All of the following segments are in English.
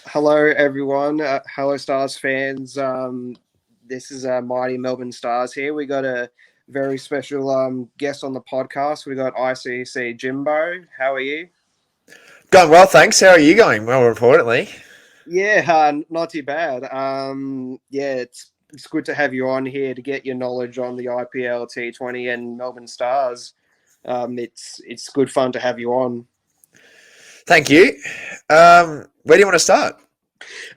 Hello, everyone. Hello, Stars fans. This is Mighty Melbourne Stars here. We got a very special guest on the podcast. We got ICC Jimbo. How are you? Going well, thanks. How are you going? Well, reportedly. Yeah, not too bad. Yeah, it's good to have you on here to get your knowledge on the IPL T20 and Melbourne Stars. It's good fun to have you on. Thank you. Where do you want to start?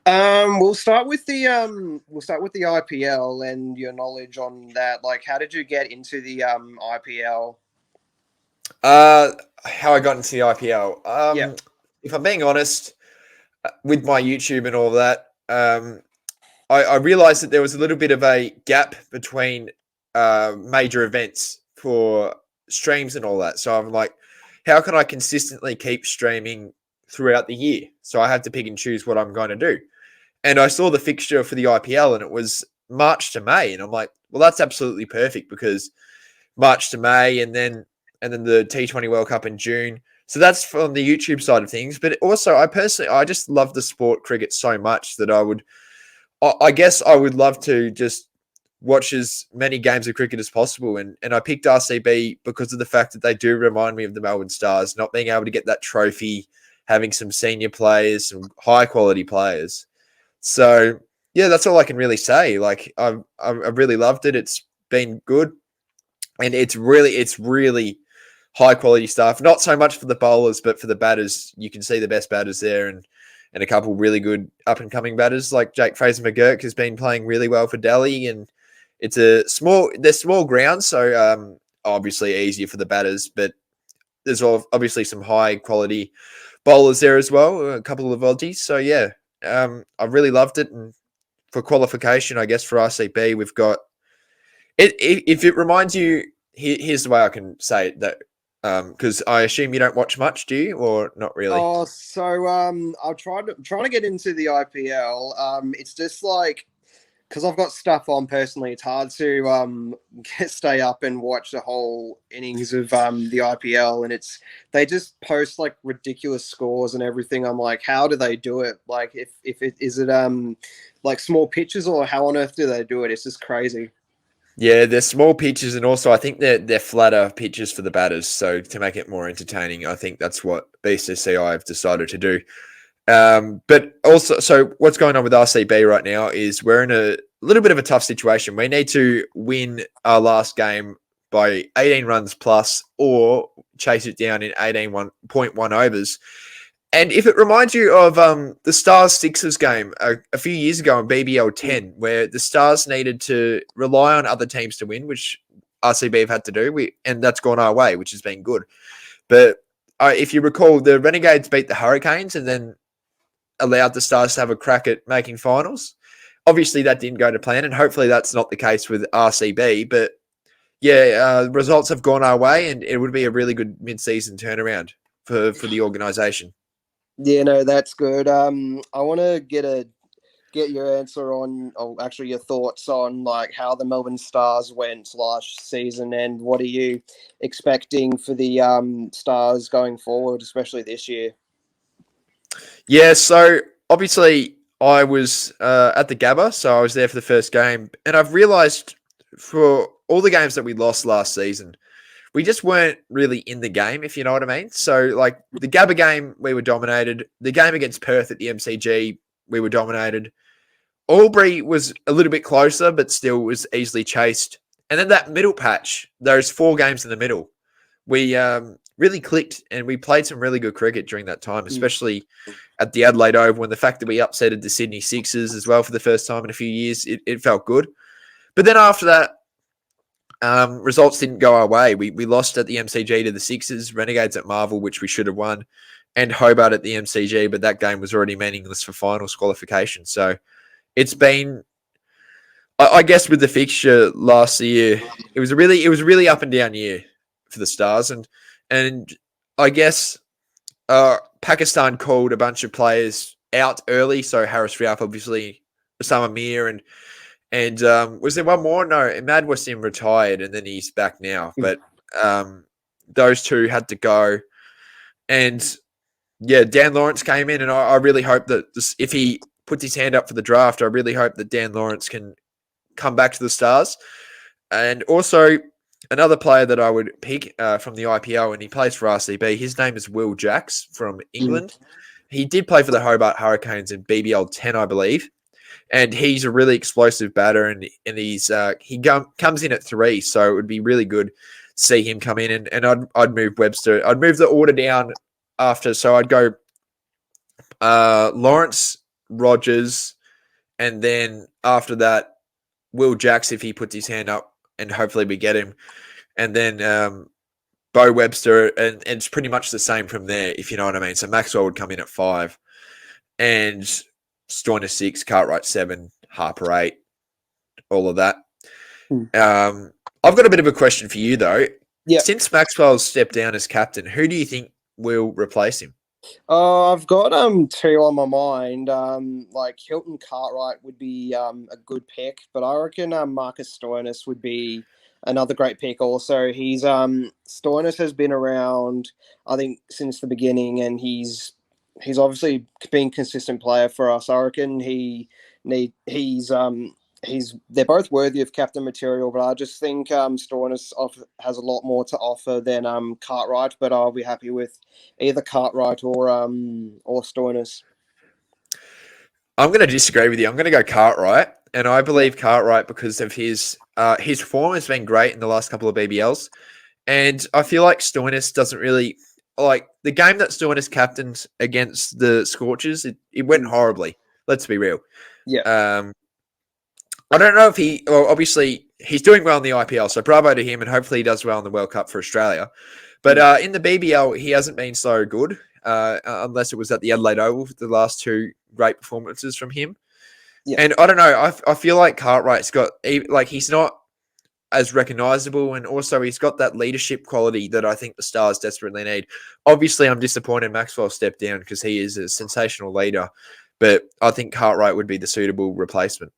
We'll start with the IPL and your knowledge on that. Like, how did you get into the IPL? Uh, how I got into the IPL. Yeah. If I'm being honest, with my YouTube and all that, I realized that there was a little bit of a gap between major events for streams and all that. So I'm like, how can I consistently keep streaming throughout the year? So I had to pick and choose what I'm going to do. And I saw the fixture for the IPL and it was March to May. And I'm like, well, that's absolutely perfect because March to May and then the T20 World Cup in June. So that's from the YouTube side of things. But also I just love the sport cricket so much that I guess I would love to just watch as many games of cricket as possible. And I picked RCB because of the fact that they do remind me of the Melbourne Stars, not being able to get that trophy, having some senior players, some high quality players. So yeah, that's all I can really say. Like I've really loved it. It's been good, and it's really high quality stuff. Not so much for the bowlers, but for the batters. You can see the best batters there, and a couple really good up and coming batters like Jake Fraser McGurk has been playing really well for Delhi, and they're small grounds, so obviously easier for the batters, but there's obviously some high quality bowlers there as well, a couple of Aussies. So yeah, I really loved it. And for qualification, I guess for RCB, we've got it. If it reminds you, here's the way I can say it that because I assume you don't watch much, do you, or not really? Oh, so I'm trying to get into the IPL. It's just like because I've got stuff on personally. It's hard to stay up and watch the whole innings of the IPL, and they just post like ridiculous scores and everything. I'm like, how do they do it? Like, if it is it like small pitches or how on earth do they do it? It's just crazy. Yeah, they're small pitches, and also I think they're flatter pitches for the batters. So to make it more entertaining, I think that's what BCCI have decided to do. But also, so what's going on with RCB right now is we're in a little bit of a tough situation. We need to win our last game by 18 runs plus, or chase it down in 18.1 overs. And if it reminds you of the Stars Sixers game a few years ago in BBL 10, where the Stars needed to rely on other teams to win, which RCB have had to do, and that's gone our way, which has been good. But if you recall, the Renegades beat the Hurricanes and then allowed the Stars to have a crack at making finals. Obviously, that didn't go to plan, and hopefully that's not the case with RCB. But yeah, results have gone our way, and it would be a really good mid-season turnaround for the organisation. Yeah, no, that's good. I want to get your answer on, or actually your thoughts on like how the Melbourne Stars went last season, and what are you expecting for the Stars going forward, especially this year? Yeah, so obviously I was at the Gabba, so I was there for the first game, and I've realised for all the games that we lost last season, we just weren't really in the game, if you know what I mean. So, like the Gabba game, we were dominated. The game against Perth at the MCG, we were dominated. Albury was a little bit closer, but still was easily chased. And then that middle patch, those 4 games in the middle, we really clicked and we played some really good cricket during that time, Mm. especially at the Adelaide Oval, and the fact that we upsetted the Sydney Sixers as well for the first time in a few years, it felt good. But then after that, results didn't go our way. We lost at the MCG to the Sixers, Renegades at Marvel, which we should have won, and Hobart at the MCG, but that game was already meaningless for finals qualification. So it's been, I guess, with the fixture last year, it was a really up and down year for the Stars, and I guess Pakistan called a bunch of players out early. So Harris Riap, obviously, Osama Mir, and was there one more? No, Mad Wasim retired, and then he's back now. But um, those two had to go, and Yeah, Dan Lawrence came in, and I really hope that if he puts his hand up for the draft, I really hope that Dan Lawrence can come back to the Stars. And also, another player that I would pick from the IPL, and he plays for RCB, his name is Will Jacks from Mm. England. He did play for the Hobart Hurricanes in BBL 10, I believe. And he's a really explosive batter, and he comes in at 3, so it would be really good to see him come in. And I'd move Webster. I'd move the order down after, so I'd go Lawrence, Rogers, and then after that, Will Jacks if he puts his hand up, and hopefully we get him. And then Bo Webster, and it's pretty much the same from there, if you know what I mean. So Maxwell would come in at 5, and Stoiner 6, Cartwright 7, Harper 8, all of that. I've got a bit of a question for you, though. Yeah. Since Maxwell's stepped down as captain, who do you think will replace him? I've got 2 on my mind. Like Hilton Cartwright would be a good pick, but I reckon Marcus Stoinis would be another great pick. Also, Stoinis has been around, I think, since the beginning, and he's obviously been a consistent player for us. I reckon they're both worthy of captain material, but I just think Stoinis has a lot more to offer than Cartwright. But I'll be happy with either Cartwright or Stoinis. I'm going to disagree with you. I'm going to go Cartwright, and I believe Cartwright because of his form has been great in the last couple of BBLs, and I feel like Stoinis doesn't really like the game that Stoinis captained against the Scorchers. It went horribly. Let's be real. Yeah. I don't know if obviously he's doing well in the IPL, so bravo to him, and hopefully he does well in the World Cup for Australia. But in the BBL, he hasn't been so good, unless it was at the Adelaide Oval, the last 2 great performances from him. Yeah. And I don't know, I feel like Cartwright's got, he's not as recognisable, and also he's got that leadership quality that I think the Stars desperately need. Obviously, I'm disappointed Maxwell stepped down because he is a sensational leader, but I think Cartwright would be the suitable replacement.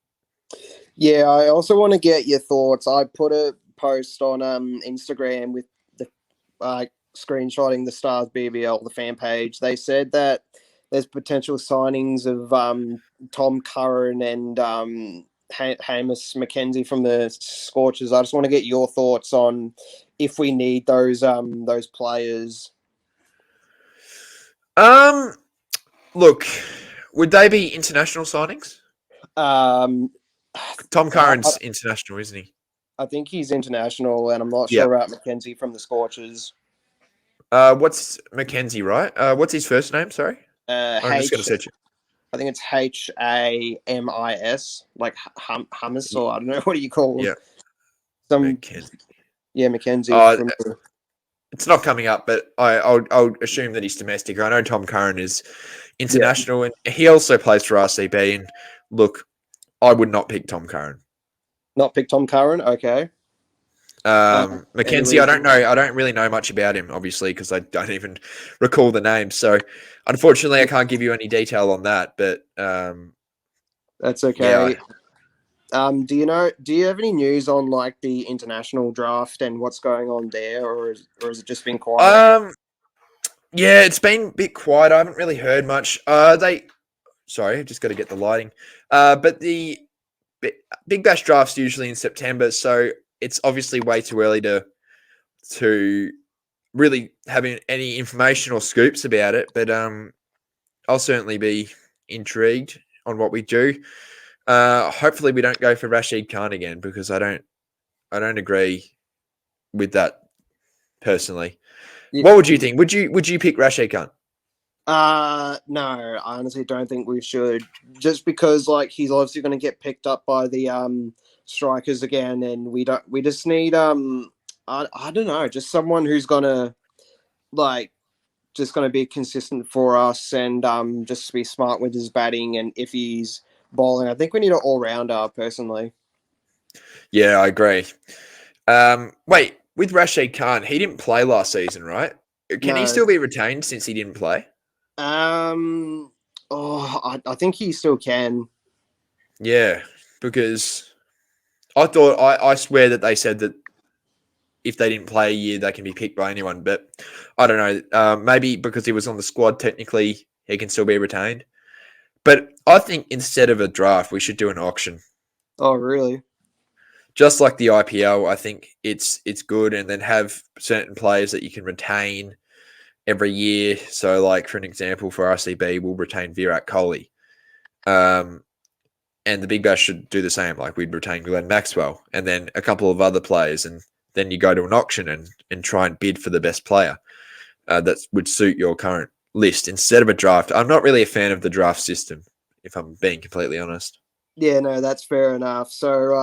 Yeah, I also want to get your thoughts. I put a post on Instagram with the screenshotting the Stars BBL, the fan page. They said that there's potential signings of Tom Curran and Hamish McKenzie from the Scorchers. I just want to get your thoughts on if we need those players. Look, would they be international signings? Tom Curran's international, isn't he? I think he's international, and I'm not sure about McKenzie from the Scorchers. What's McKenzie, right? What's his first name? Sorry, I'm just going to search it. I think it's Hamis, like Hummus, or I don't know, what do you call him? McKenzie. Yeah, McKenzie. It's not coming up, but I'll assume that he's domestic. I know Tom Curran is international, and he also plays for RCB. And look, I would not pick Tom Curran. Not pick Tom Curran? Okay. McKenzie, I don't know. I don't really know much about him, obviously, because I don't even recall the name. So, unfortunately, I can't give you any detail on that. But that's okay. Yeah, do you have any news on like the international draft and what's going on there, or has it just been quiet? Yeah, it's been a bit quiet. I haven't really heard much. Sorry, I've just got to get the lighting. But the Big Bash draft's usually in September, so it's obviously way too early to really have any information or scoops about it. But I'll certainly be intrigued on what we do. Hopefully, we don't go for Rashid Khan again, because I don't agree with that personally. Yeah. What would you think? Would you pick Rashid Khan? No, I honestly don't think we should. Just because like he's obviously going to get picked up by the strikers again, and we just need I don't know, just someone who's gonna be consistent for us, and just be smart with his batting, and if he's bowling, I think we need an all-rounder personally. Yeah, I agree. Wait, with Rashid Khan, he didn't play last season, right? Can he still be retained since he didn't play? I think he still can. Yeah, because I thought I swear that they said that if they didn't play a year, they can be picked by anyone. But I don't know. Maybe because he was on the squad, technically he can still be retained. But I think instead of a draft, we should do an auction. Oh, really? Just like the IPL, I think it's good, and then have certain players that you can retain every year. So, like for an example, for RCB, we'll retain Virat Kohli, and the Big Bash should do the same. Like we'd retain Glenn Maxwell, and then a couple of other players, and then you go to an auction and try and bid for the best player that would suit your current list instead of a draft. I'm not really a fan of the draft system, if I'm being completely honest. Yeah, no, that's fair enough. So,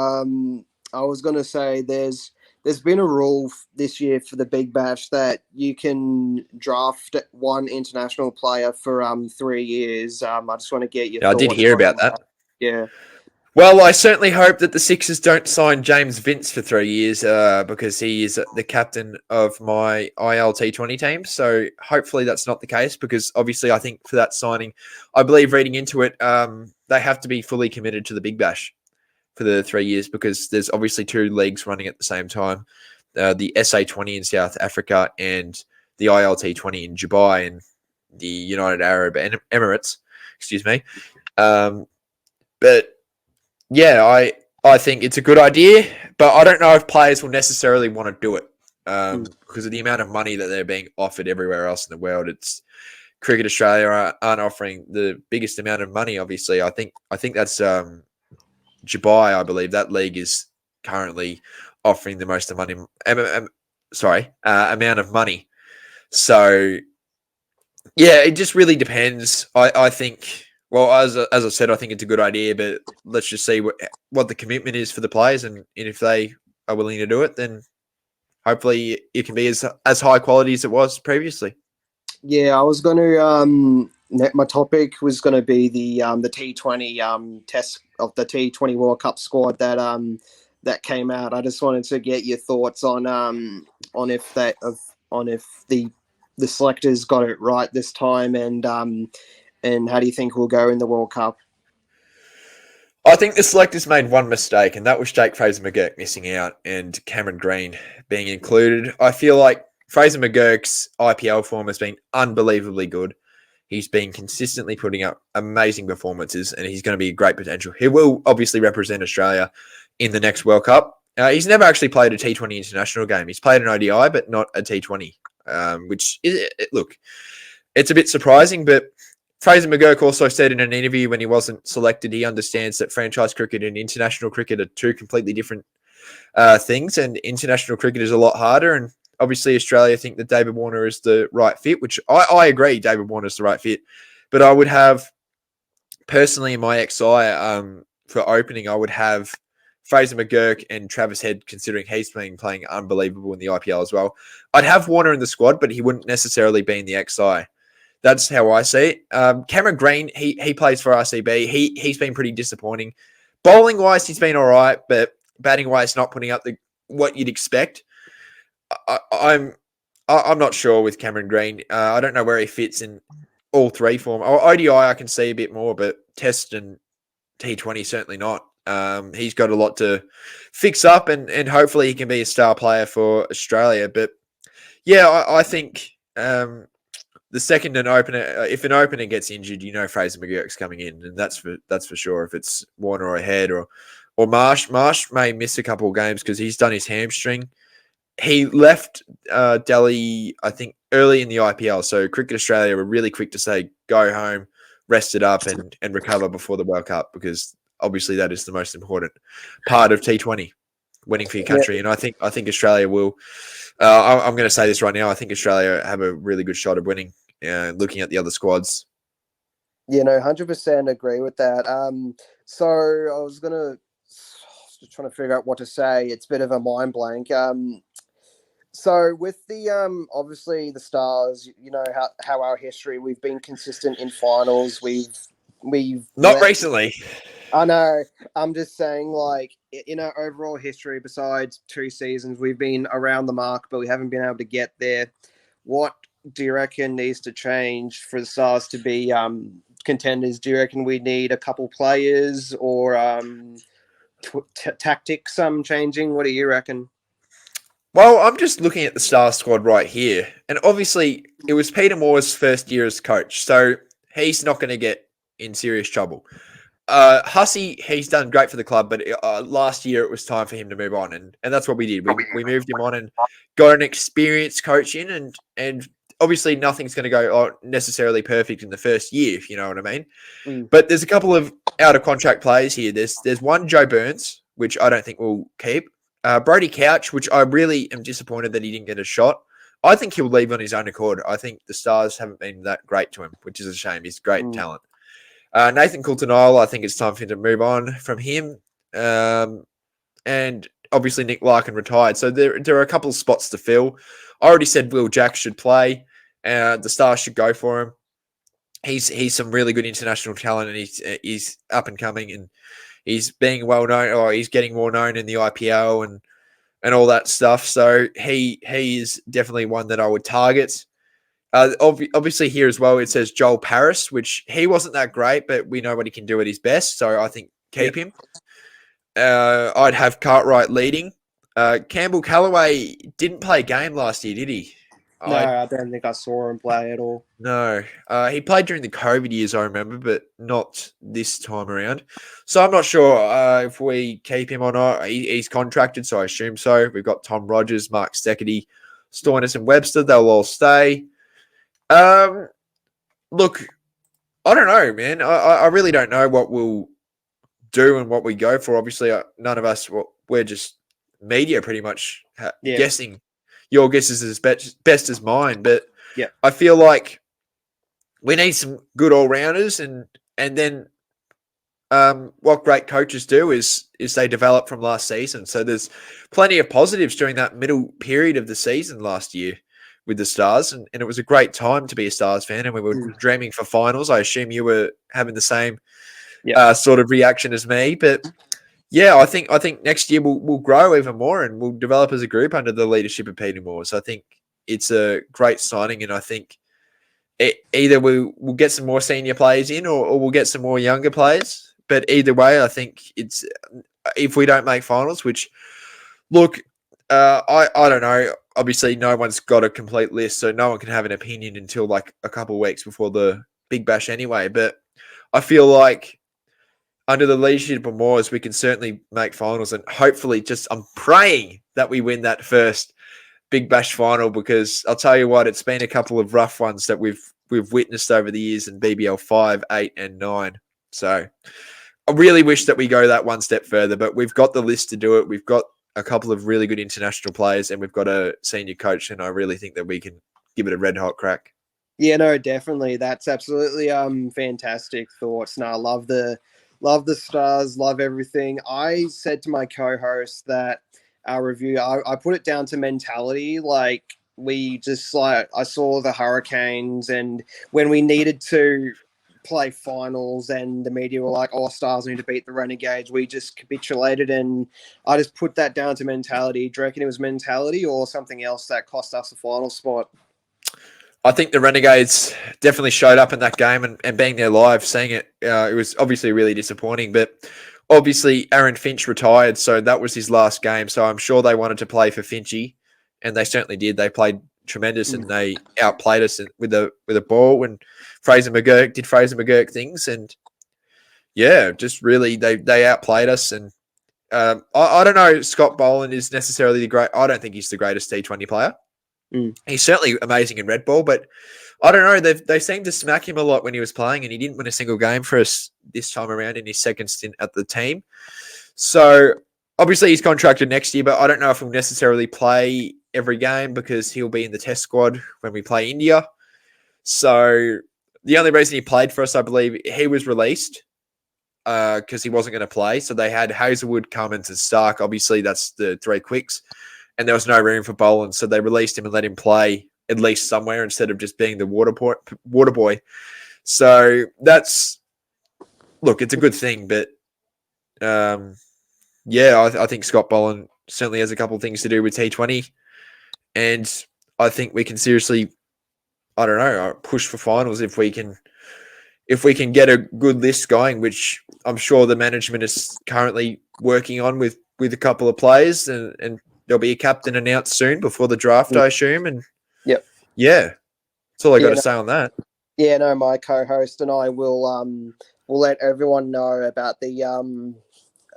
I was going to say there's been a rule this year for the Big Bash that you can draft one international player for 3 years. I just want to get your Yeah, I thoughts did hear on about that. that. Yeah. Well, I certainly hope that the Sixers don't sign James Vince for 3 years because he is the captain of my T20 team. So hopefully that's not the case because obviously I think for that signing, I believe reading into it, they have to be fully committed to the Big Bash for the 3 years because there's obviously two leagues running at the same time, the SA20 in South Africa and the T20 in Dubai and the United Arab Emirates. Excuse me. But yeah, I think it's a good idea, but I don't know if players will necessarily want to do it because of the amount of money that they're being offered everywhere else in the world. It's Cricket Australia aren't offering the biggest amount of money. Obviously, I think that's Dubai. I believe that league is currently offering the most money. Amount of money. So yeah, it just really depends. I think. Well, as I said, I think it's a good idea, but let's just see what the commitment is for the players, and if they are willing to do it, then hopefully it can be as high quality as it was previously. Yeah, I was going to. My topic was going to be the T20 test of the T20 World Cup squad that came out. I just wanted to get your thoughts on if the selectors got it right this time, and how do you think we'll go in the World Cup? I think the selectors made one mistake, and that was Jake Fraser-McGurk missing out and Cameron Green being included. I feel like Fraser-McGurk's IPL form has been unbelievably good. He's been consistently putting up amazing performances, and he's going to be a great potential. He will obviously represent Australia in the next World Cup. He's never actually played a T20 international game. He's played an ODI, but not a T20, which is, look, it's a bit surprising, but Fraser-McGurk also said in an interview when he wasn't selected, he understands that franchise cricket and international cricket are two completely different things, and international cricket is a lot harder. And obviously, Australia think that David Warner is the right fit, which I agree, David Warner is the right fit. But I would have, personally, in my XI for opening, I would have Fraser-McGurk and Travis Head, considering he's been playing unbelievable in the IPL as well. I'd have Warner in the squad, but he wouldn't necessarily be in the XI. That's how I see it. Cameron Green, he plays for RCB. He's been pretty disappointing. Bowling wise, he's been all right, but batting wise, not putting up what you'd expect. I'm not sure with Cameron Green. I don't know where he fits in all three form. ODI I can see a bit more, but Test and T20 certainly not. He's got a lot to fix up, and hopefully he can be a star player for Australia. But yeah, I think the second an opener, if an opener gets injured, Fraser-McGurk's coming in, and that's for sure. If it's Warner or Head or Marsh may miss a couple of games because he's done his hamstring. He left Delhi, I think, early in the IPL. So Cricket Australia were really quick to say, go home, rest it up, and recover before the World Cup, because obviously that is the most important part of T20, winning for your country. Yeah. And I think Australia will. I'm going to say this right now. I think Australia have a really good shot of winning. Looking at the other squads. 100% agree with that. So I was just trying to figure out what to say. It's a bit of a mind blank. So with the obviously the Stars, how our history, we've been consistent in finals. We've not recently. I know. I'm just saying, like, in our overall history, besides 2 seasons, we've been around the mark, but we haven't been able to get there. What do you reckon needs to change for the Stars to be contenders? Do you reckon we need a couple players or tactics changing? What do you reckon? Well, I'm just looking at the star squad right here, and obviously it was Peter Moore's first year as coach, so he's not going to get in serious trouble. Hussey, he's done great for the club, but last year it was time for him to move on, and that's what we did. We moved him on and got an experienced coach in, and obviously nothing's going to go necessarily perfect in the first year, if you know what I mean. Mm. But there's a couple of out of contract players here. There's one Joe Burns, which I don't think we'll keep. Brody Couch, which I really am disappointed that he didn't get a shot. I think he'll leave on his own accord. I think the Stars haven't been that great to him, which is a shame. He's great talent. Nathan Coulter-Nile, I think it's time for him to move on from him. And obviously Nick Larkin retired. So there are a couple of spots to fill. I already said Will Jack should play. The Stars should go for him. He's some really good international talent, and he's up and coming, and he's being well known, or he's getting more known in the IPL and all that stuff. So he is definitely one that I would target. Obviously here as well, it says Joel Paris, which he wasn't that great, but we know what he can do at his best. So I think keep him. I'd have Cartwright leading. Campbell Callaway didn't play a game last year, did he? No, I don't think I saw him play at all. No. He played during the COVID years, I remember, but not this time around. So I'm not sure if we keep him or not. He's contracted, so I assume so. We've got Tom Rogers, Mark Steckety, Stoinis and Webster. They'll all stay. Look, I don't know, man. I really don't know what we'll do and what we go for. Obviously, none of us, we're just media pretty much guessing. Your guess is as best as mine, but I feel like we need some good all-rounders, and then what great coaches do is they develop from last season. So there's plenty of positives during that middle period of the season last year with the Stars, and it was a great time to be a Stars fan, and we were dreaming for finals. I assume you were having the same sort of reaction as me, but yeah, I think next year we'll grow even more, and we'll develop as a group under the leadership of Peter Moore. So I think it's a great signing, and I think either we'll get some more senior players in, or we'll get some more younger players. But either way, I think it's if we don't make finals, which look, I don't know. Obviously, no one's got a complete list, so no one can have an opinion until like a couple of weeks before the Big Bash anyway. But I feel like under the leadership of Moores, we can certainly make finals, and hopefully, I'm praying that we win that first Big Bash final, because I'll tell you what, it's been a couple of rough ones that we've witnessed over the years in BBL 5, 8, and 9. So I really wish that we go that one step further, but we've got the list to do it. We've got a couple of really good international players, and we've got a senior coach, and I really think that we can give it a red hot crack. Yeah, no, definitely. That's absolutely fantastic thoughts. No, I love the Stars, love everything. I said to my co-host that our review, I put it down to mentality. Like we just I saw the Hurricanes, and when we needed to play finals and the media were like, oh, Stars need to beat the Renegades, we just capitulated, and I just put that down to mentality. Do you reckon it was mentality or something else that cost us a final spot? I think the Renegades definitely showed up in that game, and being there live, seeing it, it was obviously really disappointing. But obviously, Aaron Finch retired, so that was his last game. So I'm sure they wanted to play for Finchy, and they certainly did. They played tremendous, and they outplayed us with a ball. And Fraser McGurk did Fraser McGurk things, and yeah, just really they outplayed us. And I don't know, Scott Boland is necessarily the great. I don't think he's the greatest T20 player. He's certainly amazing in red ball, but I don't know. They seemed to smack him a lot when he was playing, and he didn't win a single game for us this time around in his second stint at the team. So obviously he's contracted next year, but I don't know if he'll necessarily play every game because he'll be in the test squad when we play India. So the only reason he played for us, I believe, he was released because he wasn't going to play. So they had Hazelwood, Cummins, and Stark. Obviously, that's the three quicks. And there was no room for Boland, so they released him and let him play at least somewhere instead of just being the water boy. So it's a good thing, but I think Scott Boland certainly has a couple of things to do with T20, and I think we can seriously, push for finals if we can get a good list going, which I'm sure the management is currently working on with a couple of players, and there'll be a captain announced soon before the draft, I assume. And Yep. yeah, that's all I got to No, say on that. yeah, no, my co-host and I will let everyone know about the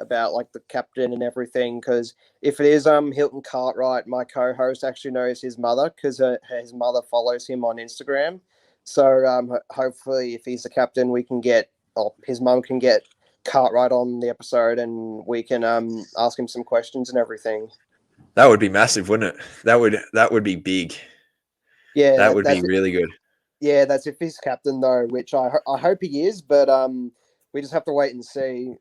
about like the captain and everything, because if it is Hilton Cartwright, my co-host actually knows his mother because his mother follows him on Instagram. So hopefully, if he's the captain, we can get his mum can get Cartwright on the episode, and we can ask him some questions and everything. That would be massive, wouldn't it? That would be big. Yeah, That would be that's really good. yeah, that's if he's captain though, which I hope he is, but we just have to wait and see.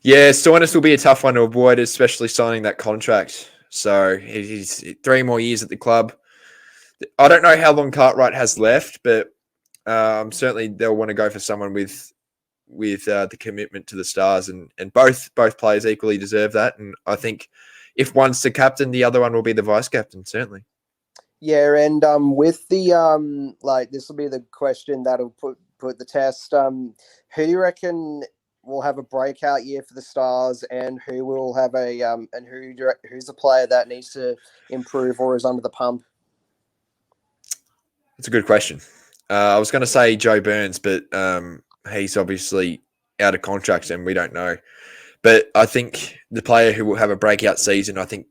Yeah, Stoinis will be a tough one to avoid, especially signing that contract. So he's 3 more years at the club. I don't know how long Cartwright has left, but certainly they'll want to go for someone with the commitment to the Stars, and both players equally deserve that. And I think if one's the captain, the other one will be the vice captain, certainly. Yeah, and with the like this will be the question that'll put the test. Who do you reckon will have a breakout year for the Stars, and who will have a and who's the player that needs to improve or is under the pump? That's a good question. I was going to say Joe Burns, but he's obviously out of contract and we don't know. But I think the player who will have a breakout season, I think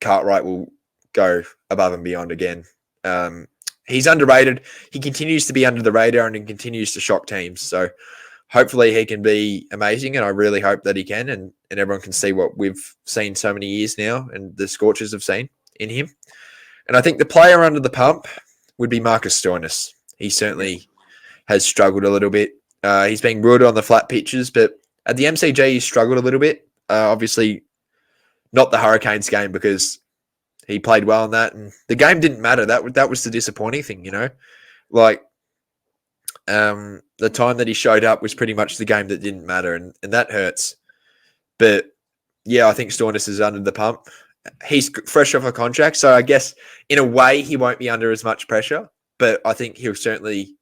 Cartwright will go above and beyond again. He's underrated. He continues to be under the radar and he continues to shock teams. So hopefully he can be amazing, and I really hope that he can, and everyone can see what we've seen so many years now and the Scorchers have seen in him. And I think the player under the pump would be Marcus Stoinis. He certainly has struggled a little bit. He's been good on the flat pitches, but at the MCG he struggled a little bit. Obviously not the Hurricanes game because he played well in that, and the game didn't matter. That was the disappointing thing, you know. Like the time that he showed up was pretty much the game that didn't matter, and that hurts. But yeah, I think Stoinis is under the pump. He's fresh off a contract, so I guess in a way he won't be under as much pressure. But I think he'll certainly,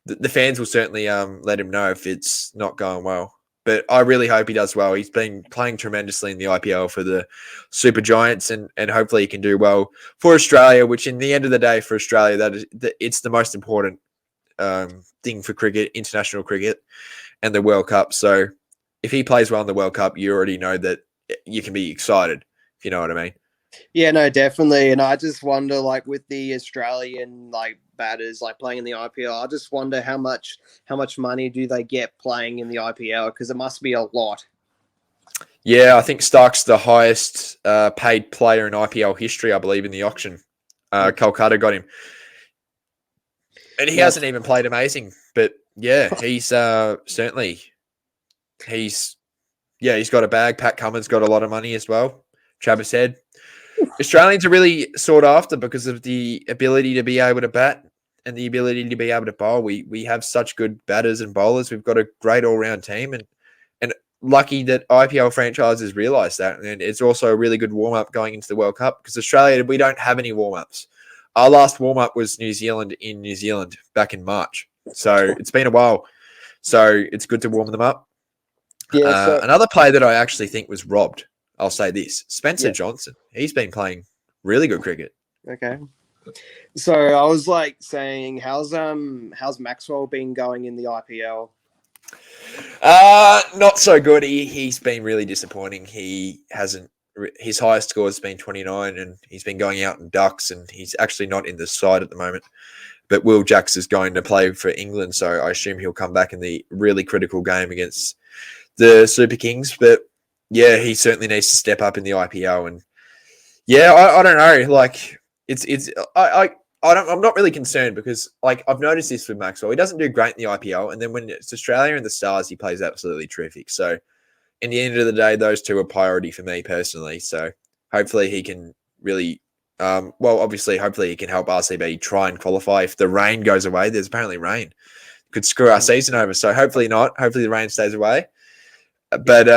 the fans will certainly let him know if it's not going well. But I really hope he does well. He's been playing tremendously in the IPL for the Super Giants, and hopefully he can do well for Australia. Which, in the end of the day, for Australia, it's the most important thing for cricket, international cricket, and the World Cup. So if he plays well in the World Cup, you already know that you can be excited. If you know what I mean. Yeah, no, definitely. And I just wonder, like, with the Australian like batters like playing in the IPL, I just wonder how much money do they get playing in the IPL, because it must be a lot. Yeah, I think Stark's the highest paid player in IPL history, I believe, in the auction. Kolkata got him, and he hasn't even played amazing. But yeah, he's certainly he's got a bag. Pat Cummins got a lot of money as well. Travis Head. Australians are really sought after because of the ability to be able to bat and the ability to be able to bowl. We have such good batters and bowlers. We've got a great all-round team, and lucky that IPL franchises realise that. And it's also a really good warm-up going into the World Cup, because Australia, we don't have any warm-ups. Our last warm-up was New Zealand in New Zealand back in March. So it's been a while. So it's good to warm them up. Yeah. Another player that I actually think was robbed, I'll say this, Spencer Johnson. He's been playing really good cricket. Okay. So I was like saying, how's Maxwell been going in the IPL? Not so good. He's been really disappointing. He hasn't. His highest score has been 29, and he's been going out in ducks, and he's actually not in the side at the moment. But Will Jacks is going to play for England, so I assume he'll come back in the really critical game against the Super Kings. But yeah, he certainly needs to step up in the IPL. And yeah, I don't know. Like I'm not really concerned, because like I've noticed this with Maxwell. He doesn't do great in the IPL, and then when it's Australia and the Stars, he plays absolutely terrific. So in the end of the day, those two are priority for me personally. So hopefully he can really, obviously, hopefully he can help RCB try and qualify. If the rain goes away, there's apparently rain. Could screw our season over. So hopefully not. Hopefully the rain stays away. But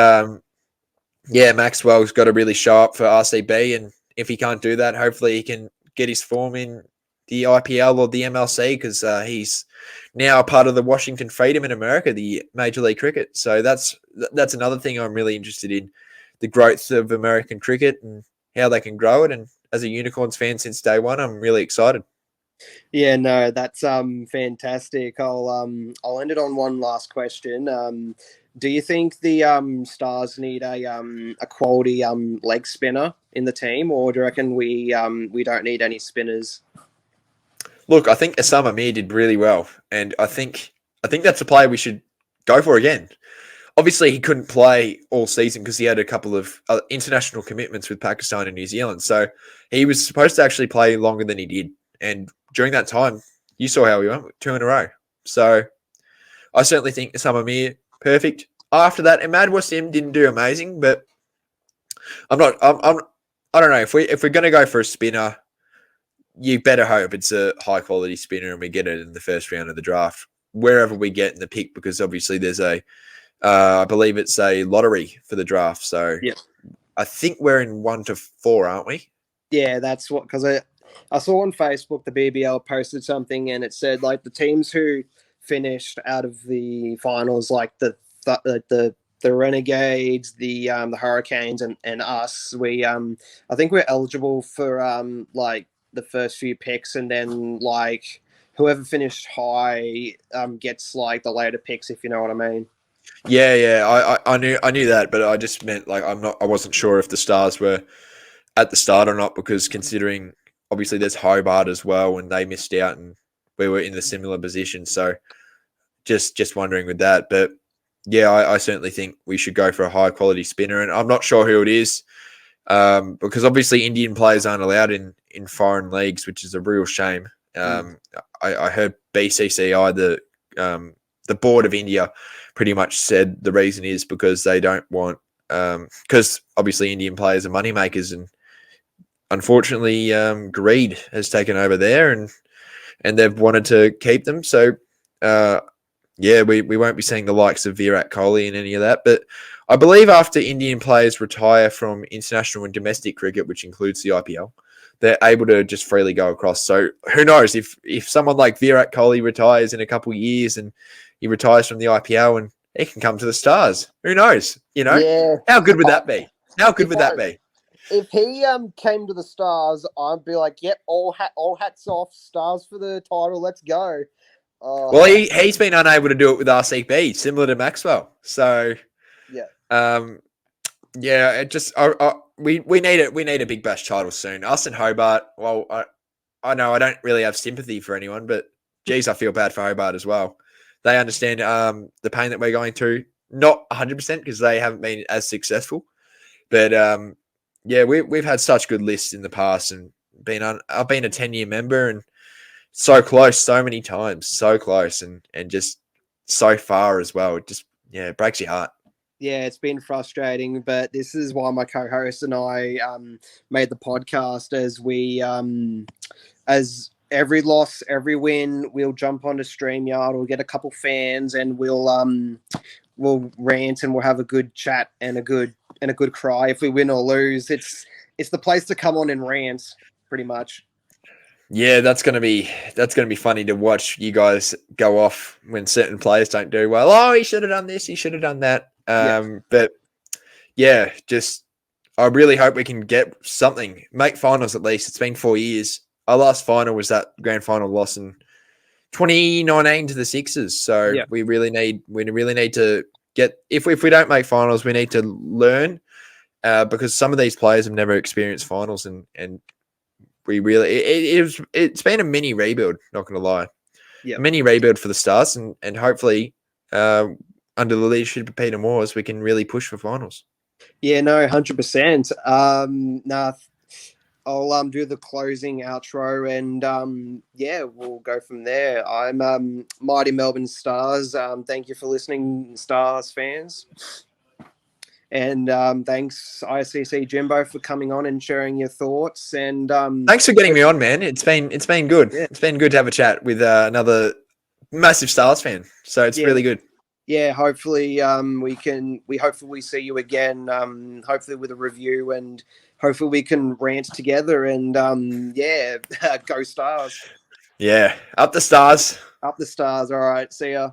yeah, Maxwell's got to really show up for RCB, and if he can't do that, hopefully he can get his form in the IPL or the MLC, because he's now a part of the Washington Freedom in America, the Major League Cricket. So that's another thing I'm really interested in, the growth of American cricket, and how they can grow it. And as a Unicorns fan since day one, I'm really excited. Yeah, no, that's fantastic. I'll end it on one last question. Do you think the Stars need a quality leg spinner in the team, or do you reckon we don't need any spinners? Look, I think Osama Mir did really well, and I think that's a player we should go for again. Obviously, he couldn't play all season because he had a couple of international commitments with Pakistan and New Zealand. So he was supposed to actually play longer than he did. And during that time, you saw how he went, 2 in a row. So I certainly think Osama Mir, perfect. After that, Imad Wasim didn't do amazing, but I'm not. I don't know if we're going to go for a spinner. You better hope it's a high quality spinner and we get it in the first round of the draft, wherever we get in the pick, because obviously there's I believe it's a lottery for the draft. So Yeah, I think we're in 1 to 4, aren't we? yeah, that's what because I saw on Facebook the BBL posted something and it said like the teams who finished out of the finals, like the Renegades, the Hurricanes, and us. I think we're eligible for like the first few picks, and then like whoever finished high gets like the later picks, if you know what I mean. Yeah. I knew that, but I just meant like I wasn't sure if the Stars were at the start or not, because considering obviously there's Hobart as well and they missed out and we were in the similar position. So just wondering with that. But yeah, I certainly think we should go for a high quality spinner, and I'm not sure who it is, because obviously Indian players aren't allowed in foreign leagues, which is a real shame. I heard BCCI, the board of India, pretty much said the reason is because they don't want, because obviously Indian players are money makers, and unfortunately greed has taken over there, and they've wanted to keep them. So yeah, we won't be seeing the likes of Virat Kohli and any of that. But I believe after Indian players retire from international and domestic cricket, which includes the IPL, they're able to just freely go across. So who knows if someone like Virat Kohli retires in a couple of years and he retires from the IPL and he can come to the Stars. Who knows? Yeah, How good would that be? How good if would that be? if he came to the Stars, I'd be like, yep, all hats off, Stars for the title, let's go. Well, he's been unable to do it with RCB, similar to Maxwell. So Yeah. Yeah, it just we need it. We need a Big Bash title soon. Us and Hobart. Well, I know I don't really have sympathy for anyone, but geez, I feel bad for Hobart as well. They understand the pain that we're going through. Not 100% because they haven't been as successful, but yeah, we've had such good lists in the past, and I've been a 10-year member and so close so many times, so close, and just so far as well. It just it breaks your heart. Yeah, it's been frustrating, but this is why my co-host and I made the podcast. As every loss, every win, we'll jump onto StreamYard, we'll get a couple fans, and we'll rant and we'll have a good chat and a good cry if we win or lose. It's the place to come on and rant, pretty much. Yeah, that's gonna be funny to watch you guys go off when certain players don't do well. Oh, he should have done this. He should have done that. But yeah, just I really hope we can get something, make finals at least. It's been 4 years. Our last final was that grand final loss in 2019 to the Sixers. So we really need to get if we don't make finals, we need to learn because some of these players have never experienced finals, and we really it's been a mini rebuild, not gonna lie. A mini rebuild for the Stars, and hopefully under the leadership of Peter Moores we can really push for finals. Yeah, no, 100%. Nah, I'll do the closing outro, and yeah, we'll go from there. I'm Mighty Melbourne Stars. Thank you for listening, Stars fans. And thanks, ICC Jimbo, for coming on and sharing your thoughts. And thanks for getting me on, man. It's been good. Yeah. It's been good to have a chat with another massive Stars fan. So it's really good. Yeah, hopefully we see you again. Hopefully with a review, and hopefully we can rant together. And go Stars. Yeah, up the Stars. Up the Stars. All right, see ya.